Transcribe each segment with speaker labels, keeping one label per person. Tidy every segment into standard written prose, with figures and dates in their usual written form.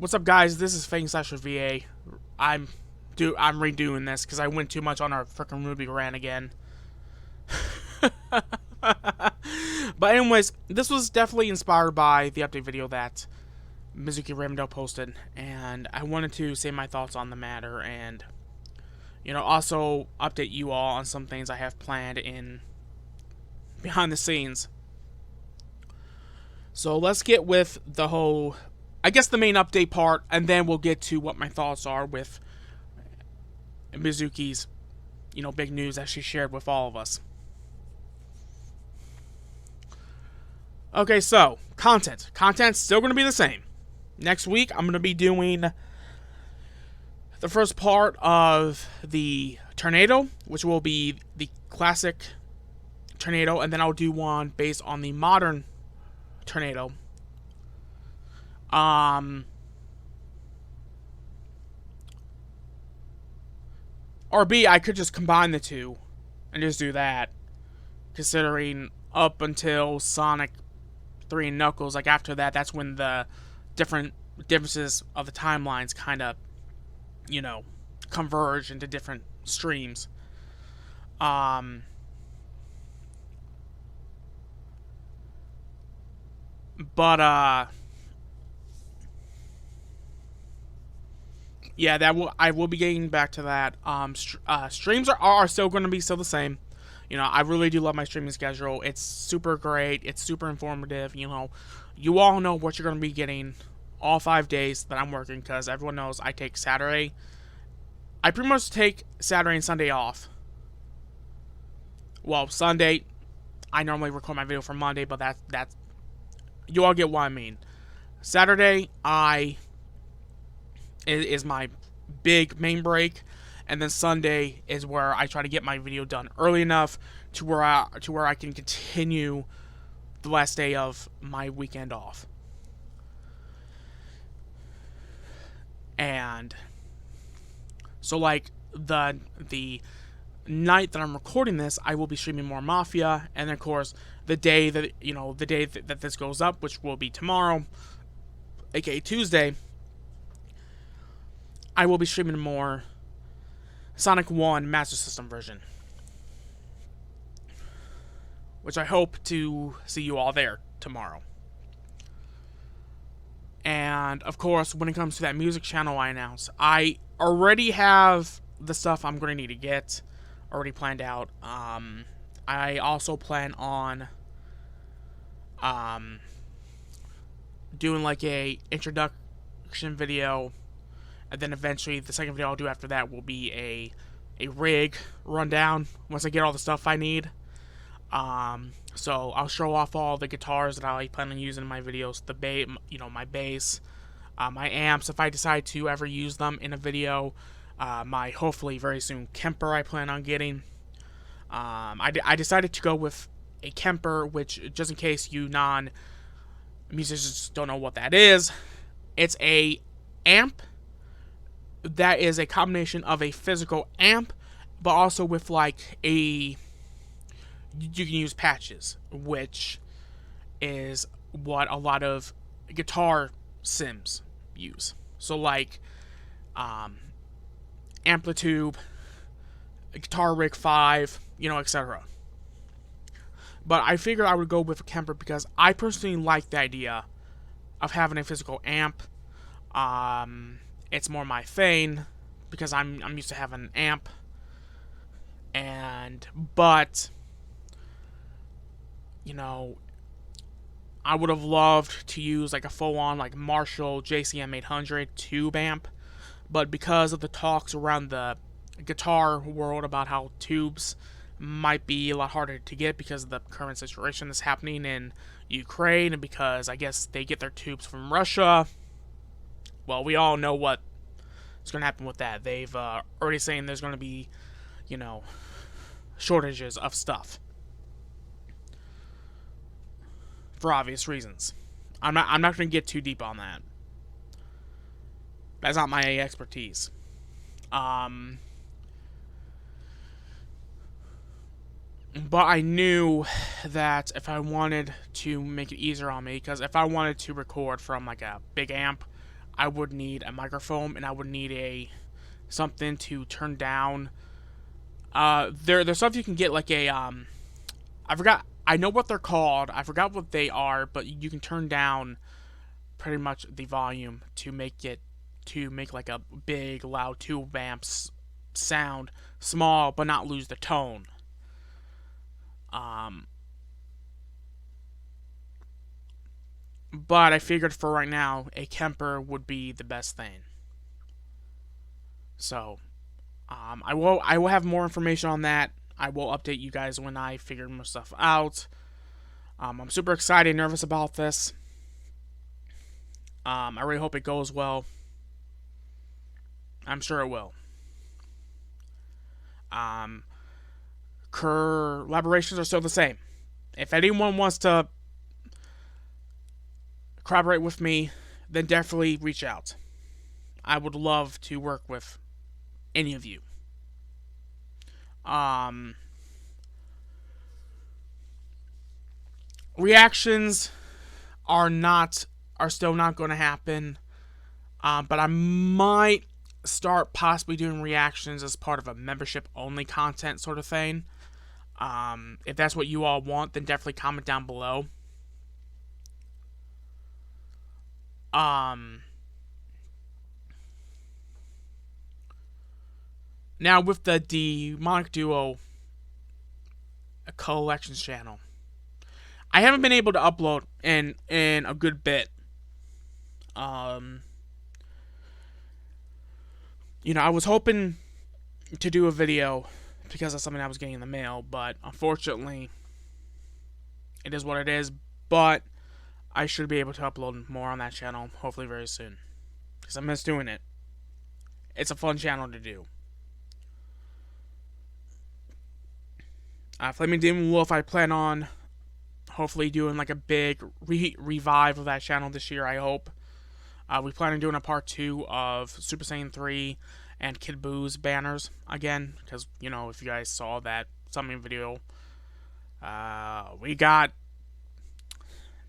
Speaker 1: What's up, guys? This is Fang VA. I'm I'm redoing this because I went too much on our freaking Ruby rant again. But anyways, this was definitely inspired by the update video that Mizuki Ravendale posted, and I wanted to say my thoughts on the matter, and also update you all on some things I have planned in behind the scenes. So let's get with the whole, I guess, the main update part, and then we'll get to what my thoughts are with Mizuki's, big news that she shared with all of us. Okay, so content. Content's still going to be the same. Next week, I'm going to be doing the first part of the tornado, which will be the classic tornado, and then I'll do one based on the modern tornado. Or B, I could just combine the two and just do that, considering up until Sonic 3 and Knuckles, like after that, that's when the differences of the timelines kind of, converge into different streams. Yeah, I will be getting back to that. Streams are still going to be still the same. I really do love my streaming schedule. It's super great. It's super informative. You all know what you're going to be getting all 5 days that I'm working, because everyone knows I take Saturday. I pretty much take Saturday and Sunday off. Well, Sunday, I normally record my video for Monday, but that's you all get what I mean. Saturday, is my big main break, and then Sunday is where I try to get my video done early enough to where I can continue the last day of my weekend off. And so, like, the night that I'm recording this, I will be streaming more Mafia, and then, of course, the day that this goes up, which will be tomorrow, aka Tuesday, I will be streaming more Sonic 1 Master System version, which I hope to see you all there tomorrow. And, of course, when it comes to that music channel I announced, I already have the stuff I'm going to need to get already planned out. I also plan on doing like a introduction video, and then eventually the second video I'll do after that will be a rig rundown once I get all the stuff I need. So I'll show off all the guitars that I plan on using in my videos, my bass, my amps if I decide to ever use them in a video, my hopefully very soon Kemper I plan on getting. I decided to go with a Kemper, which, just in case you non-musicians don't know what that is, it's a amp that is a combination of a physical amp, but also with like you can use patches, which is what a lot of guitar sims use. So like Amplitude, Guitar Rig 5, etc. But I figured I would go with a Kemper because I personally like the idea of having a physical amp. It's more my thing because I'm used to having an amp. But I would have loved to use like a full-on like Marshall JCM 800 tube amp, but because of the talks around the guitar world about how tubes might be a lot harder to get because of the current situation that's happening in Ukraine, and because I guess they get their tubes from Russia, well, we all know what's going to happen with that. They've already saying there's going to be, shortages of stuff for obvious reasons. I'm not going to get too deep on that. That's not my expertise. But I knew that if I wanted to make it easier on me, because if I wanted to record from like a big amp, I would need a microphone and I would need something to turn down. There's stuff you can get like I forgot. I know what they're called. I forgot what they are, but you can turn down pretty much the volume to make like a big loud tube amps sound small but not lose the tone. But I figured for right now a Kemper would be the best thing. So I will have more information on that. I will update you guys when I figure more stuff out. I'm super excited, nervous about this. I really hope it goes well. I'm sure it will. Collaborations are still the same. If anyone wants to collaborate with me, then definitely reach out. I would love to work with any of you. Reactions are still not going to happen. But I might start possibly doing reactions as part of a membership only content sort of thing. If that's what you all want, then definitely comment down below. Now with the Demonic Duo collections channel, I haven't been able to upload in a good bit. I was hoping to do a video because of something I was getting in the mail, but unfortunately, it is what it is. But I should be able to upload more on that channel, hopefully very soon, because I miss doing it. It's a fun channel to do. Flaming Demon Wolf, I plan on hopefully doing like a big revive of that channel this year, I hope. We plan on doing a part 2 of Super Saiyan 3 and Kid Boo's banners again, because, if you guys saw that summon video, we got,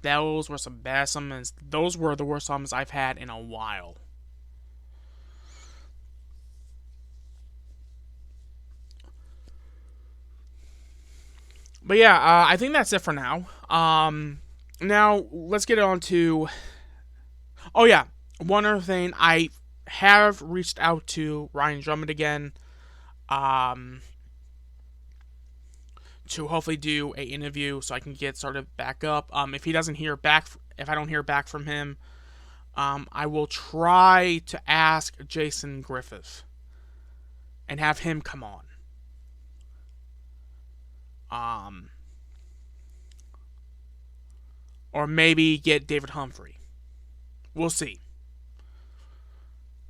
Speaker 1: those were some bad summons. Those were the worst summons I've had in a while. But yeah, I think that's it for now. Now, let's get on to... Oh yeah, one other thing. I have reached out to Ryan Drummond again to hopefully do an interview so I can get started back up. If I don't hear back from him, I will try to ask Jason Griffith and have him come on. Or maybe get David Humphrey. We'll see.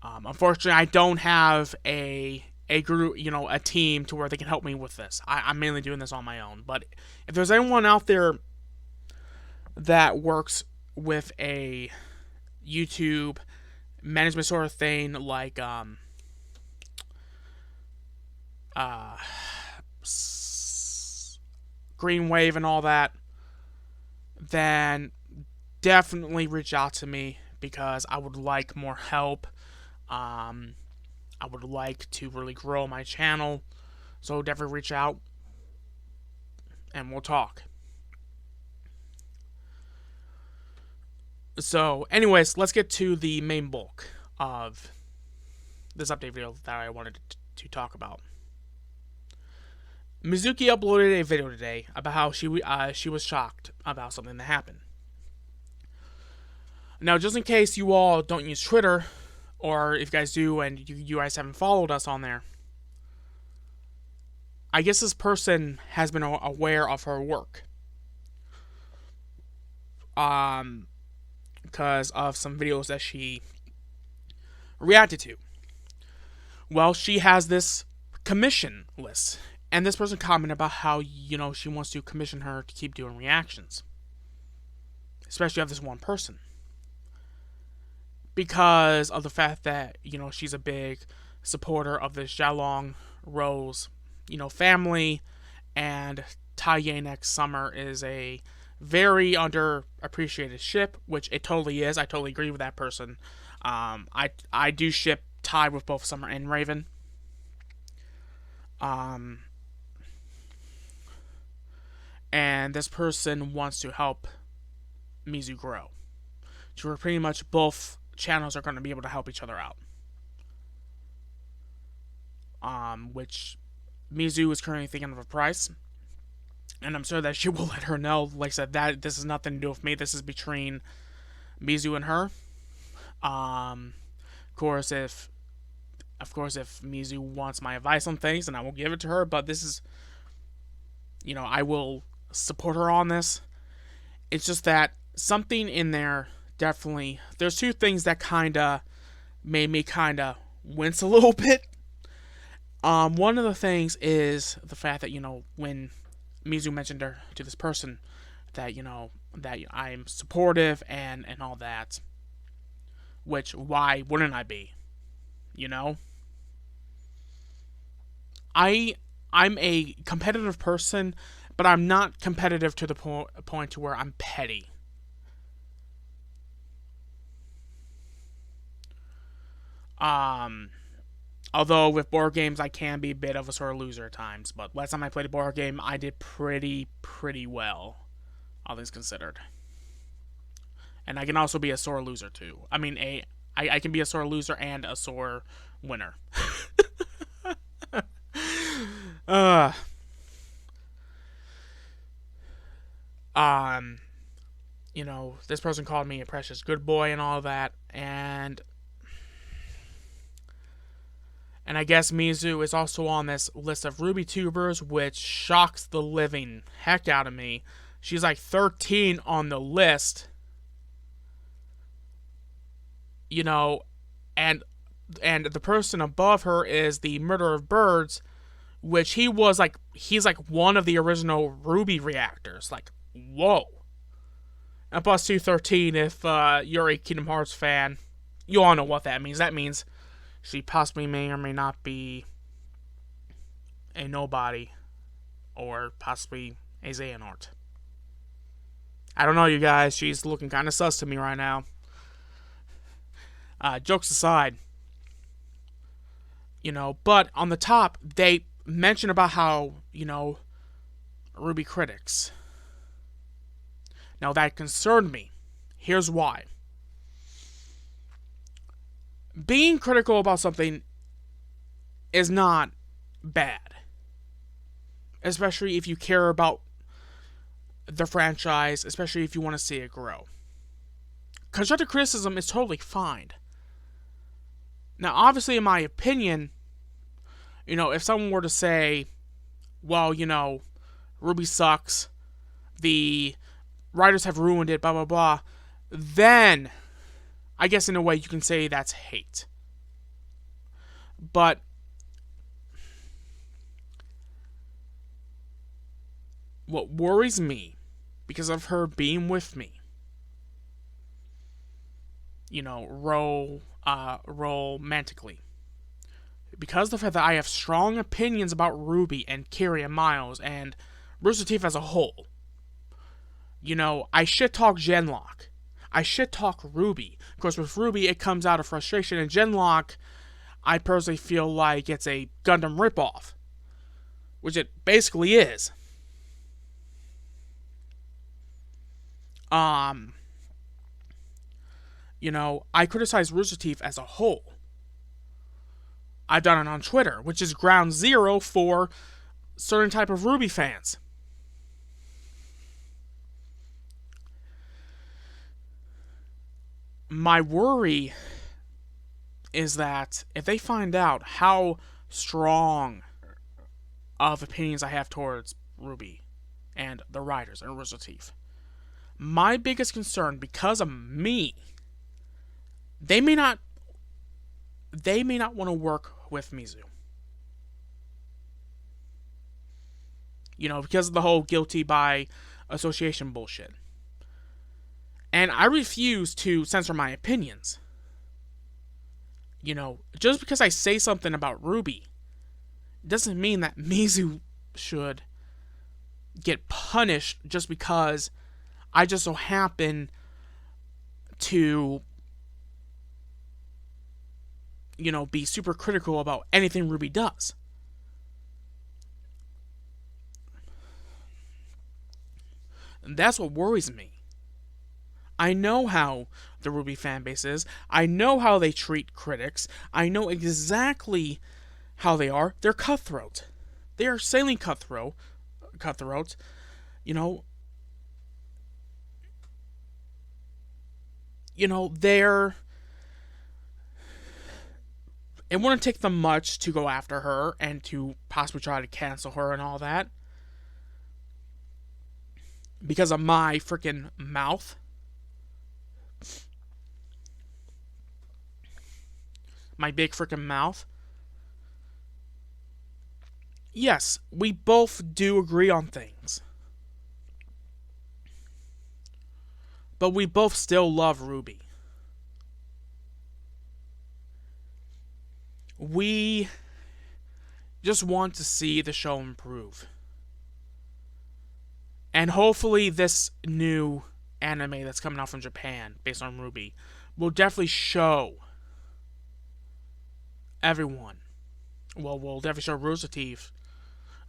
Speaker 1: Unfortunately, I don't have a group, a team to where they can help me with this. I'm mainly doing this on my own. But if there's anyone out there that works with a YouTube management sort of thing, like Green Wave and all that, then definitely reach out to me, because I would like more help. I would like to really grow my channel, so definitely reach out and we'll talk. So anyways, let's get to the main bulk of this update video that I wanted to talk about. Mizuki uploaded a video today about how she was shocked about something that happened. Now, just in case you all don't use Twitter, or if you guys do and you guys haven't followed us on there, I guess this person has been aware of her work. Because of some videos that she reacted to. Well, she has this commission list. And this person commented about how, she wants to commission her to keep doing reactions. Especially of this one person. Because of the fact that, she's a big supporter of the Xiaolong Rose, family. And Tai X Summer is a very underappreciated ship, which it totally is. I totally agree with that person. I do ship Ty with both Summer and Raven. And this person wants to help Mizu grow. So we're pretty much both channels are going to be able to help each other out. Which Mizu is currently thinking of a price, and I'm sure that she will let her know. Like I said, that this has nothing to do with me. This is between Mizu and her. Of course, if Mizu wants my advice on things, then I will give it to her. But this is, I will support her on this. It's just that something in there definitely. There's two things that kind of made me kind of wince a little bit. One of the things is the fact that, when Mizu mentioned to this person that, that I'm supportive and all that, which, why wouldn't I be? I'm a competitive person, but I'm not competitive to the point to where I'm petty. Although with board games, I can be a bit of a sore loser at times. But last time I played a board game, I did pretty well, all things considered. And I can also be a sore loser too. I mean, I can be a sore loser and a sore winner. This person called me a precious good boy and all that, and I guess Mizu is also on this list of Ruby tubers, which shocks the living heck out of me. She's like 13 on the list. And the person above her is the Murder of Birds, which he's like one of the original Ruby reactors. Like, whoa. And plus 213, if you're a Kingdom Hearts fan, you all know what that means. That means she possibly may or may not be a nobody, or possibly a Xehanort. I don't know, you guys. She's looking kind of sus to me right now. Jokes aside, but on the top, they mention about how, Ruby critics. Now, that concerned me. Here's why. Being critical about something is not bad. Especially if you care about the franchise, especially if you want to see it grow. Constructive criticism is totally fine. Now, obviously, in my opinion, if someone were to say, well, Ruby sucks, the writers have ruined it, blah, blah, blah, then I guess in a way you can say that's hate. But what worries me, because of her being with me, romantically, because of the fact that I have strong opinions about Ruby and Kiri and Miles and Rooster Teeth as a whole, I shit talk Genlock. I shit talk Ruby. Of course, with Ruby, it comes out of frustration, and Genlock, I personally feel like it's a Gundam ripoff, which it basically is. I criticize Rooster Teeth as a whole. I've done it on Twitter, which is ground zero for certain type of Ruby fans. My worry is that if they find out how strong of opinions I have towards Ruby and the writers and Rooster Teeth, my biggest concern, because of me, they may not want to work with Mizu. Because of the whole guilty by association bullshit. And I refuse to censor my opinions. Just because I say something about Ruby doesn't mean that Mizu should get punished just because I just so happen to be super critical about anything Ruby does. And that's what worries me. I know how the Ruby fan base is. I know how they treat critics. I know exactly how they are. They're cutthroat. They are sailing cutthroat. You know, they're. It wouldn't take them much to go after her and to possibly try to cancel her and all that. Because of my freaking mouth. My big freaking mouth. Yes, we both do agree on things. But we both still love Ruby. We just want to see the show improve. And hopefully this new anime that's coming out from Japan, based on Ruby, will definitely show everyone, will definitely show Rooster Teeth,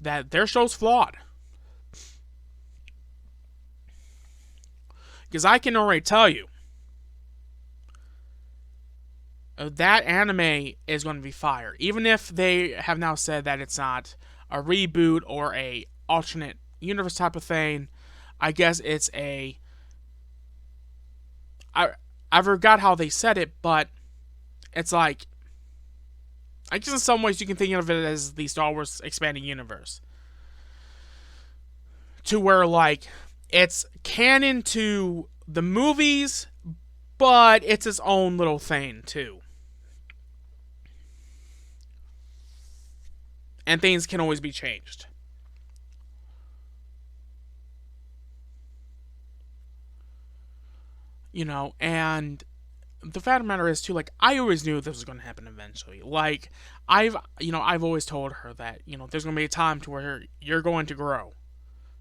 Speaker 1: that their show's flawed. Because I can already tell you, that anime is going to be fire. Even if they have now said that it's not a reboot or a alternate universe type of thing, I guess it's a... I forgot how they said it, but it's like... I guess in some ways you can think of it as the Star Wars expanding universe. To where, like, it's canon to the movies, but it's its own little thing, too. And things can always be changed. And the fact of the matter is, too, like, I always knew this was going to happen eventually. Like, I've always told her that, there's going to be a time to where you're going to grow.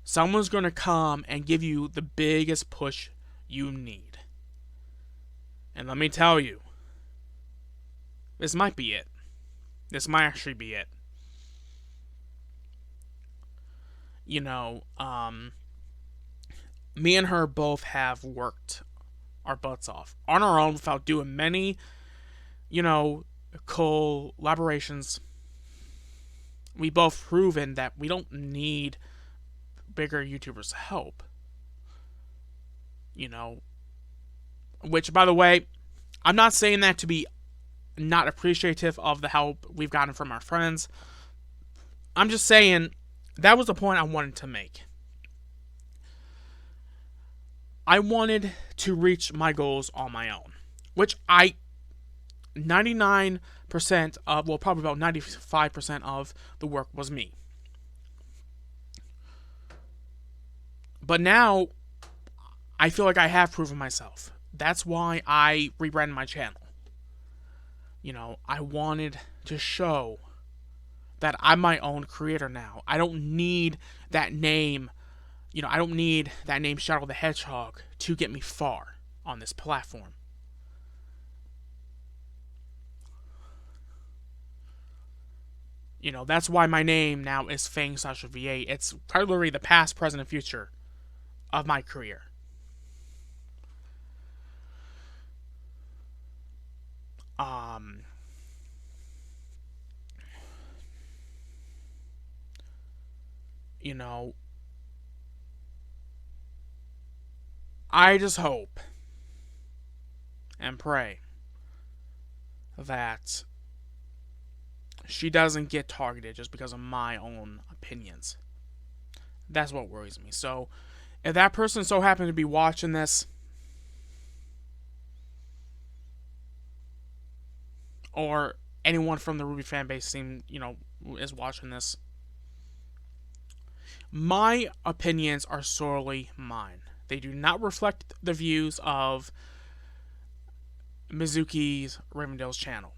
Speaker 1: Someone's going to come and give you the biggest push you need. And let me tell you, this might be it. This might actually be it. Me and her both have worked our butts off on our own without doing many, collaborations. We both proven that we don't need bigger YouTubers' help. Which, by the way, I'm not saying that to be not appreciative of the help we've gotten from our friends. I'm just saying that was the point I wanted to make. I wanted to reach my goals on my own, which 99% of, well, probably about 95% of the work was me. But now, I feel like I have proven myself. That's why I rebranded my channel. I wanted to show that I'm my own creator now. I don't need that name. I don't need that name Shadow the Hedgehog to get me far on this platform. That's why my name now is Fang/VA. It's literally the past, present, and future of my career. I just hope and pray that she doesn't get targeted just because of my own opinions. That's what worries me. So, if that person so happened to be watching this, or anyone from the Ruby fan base is watching this, my opinions are solely mine. They do not reflect the views of Mizuki's Ravendale's channel.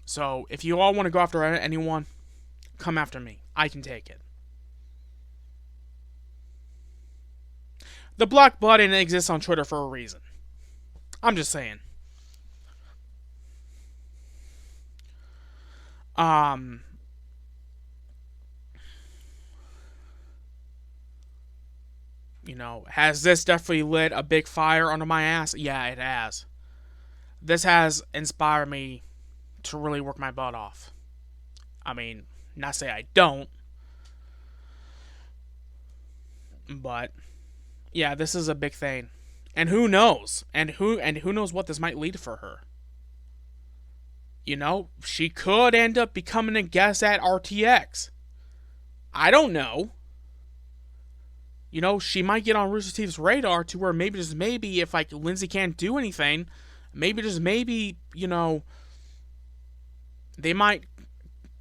Speaker 1: So, if you all want to go after anyone, come after me. I can take it. The block button exists on Twitter for a reason. I'm just saying. Um, has this definitely lit a big fire under my ass? Yeah, it has. This has inspired me to really work my butt off. I mean, not say I don't, but yeah, this is a big thing. And who knows? And who knows what this might lead for her? She could end up becoming a guest at RTX. I don't know. She might get on Rooster Teeth's radar to where maybe, just maybe, if like Lindsay can't do anything, maybe, just maybe, they might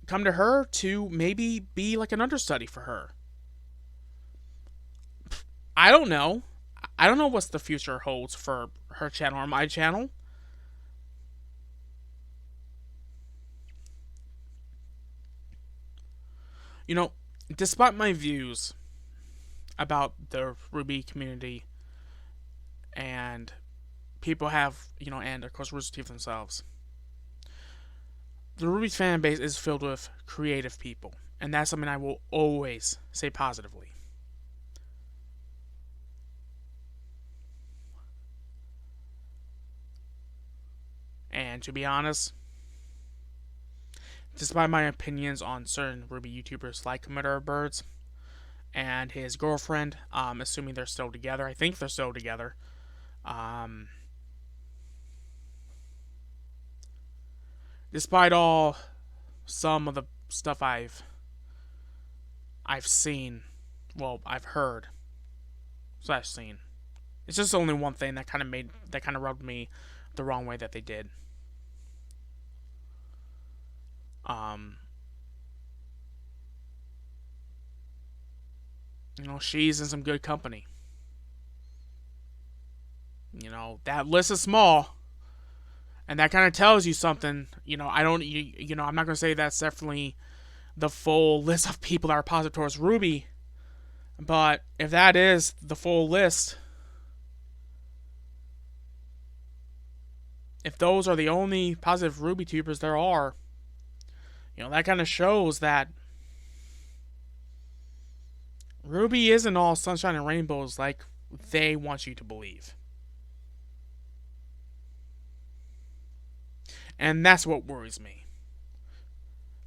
Speaker 1: come to her to maybe be like an understudy for her. I don't know. I don't know what the future holds for her channel or my channel. Despite my views about the Ruby community and people have, and of course Rooster Teeth themselves, the Ruby fan base is filled with creative people, and that's something I will always say positively. And to be honest, despite my opinions on certain Ruby YouTubers like Commander Birds and his girlfriend, assuming they're still together, I think they're still together, despite all some of the stuff I've seen, well, I've heard / seen, it's just only one thing that kind of rubbed me the wrong way that they did. She's in some good company. That list is small, and that kind of tells you something. I don't, I'm not going to say that's definitely the full list of people that are positive towards Ruby, but if that is the full list, if those are the only positive Ruby tubers there are, that kind of shows that Ruby isn't all sunshine and rainbows like they want you to believe. And that's what worries me.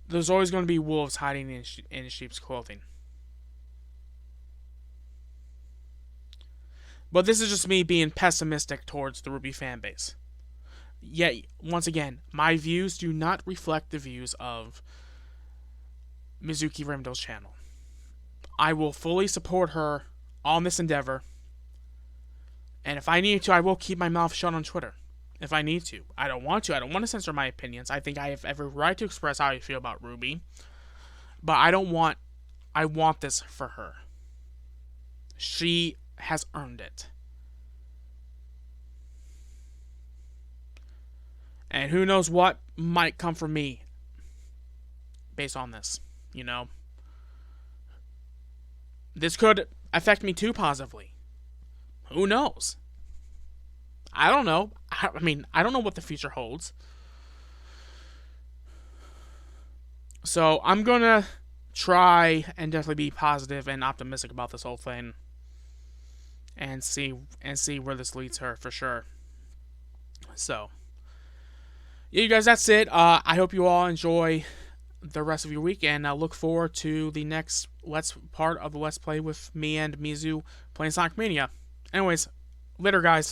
Speaker 1: There's always going to be wolves hiding in sheep's clothing. But this is just me being pessimistic towards the Ruby fanbase. Yet, once again, my views do not reflect the views of Mizuki Ravendale's channel. I will fully support her on this endeavor. And if I need to, I will keep my mouth shut on Twitter. If I need to. I don't want to. I don't want to censor my opinions. I think I have every right to express how I feel about Ruby. But I want this for her. She has earned it. And who knows what might come from me based on this, This could affect me too positively. Who knows? I don't know. I don't know what the future holds. So I'm going to try and definitely be positive and optimistic about this whole thing. And see where this leads her for sure. So, yeah, you guys, that's it. I hope you all enjoy the rest of your week, and I look forward to the next part of the Let's Play with me and Mizu playing Sonic Mania. Anyways, later, guys.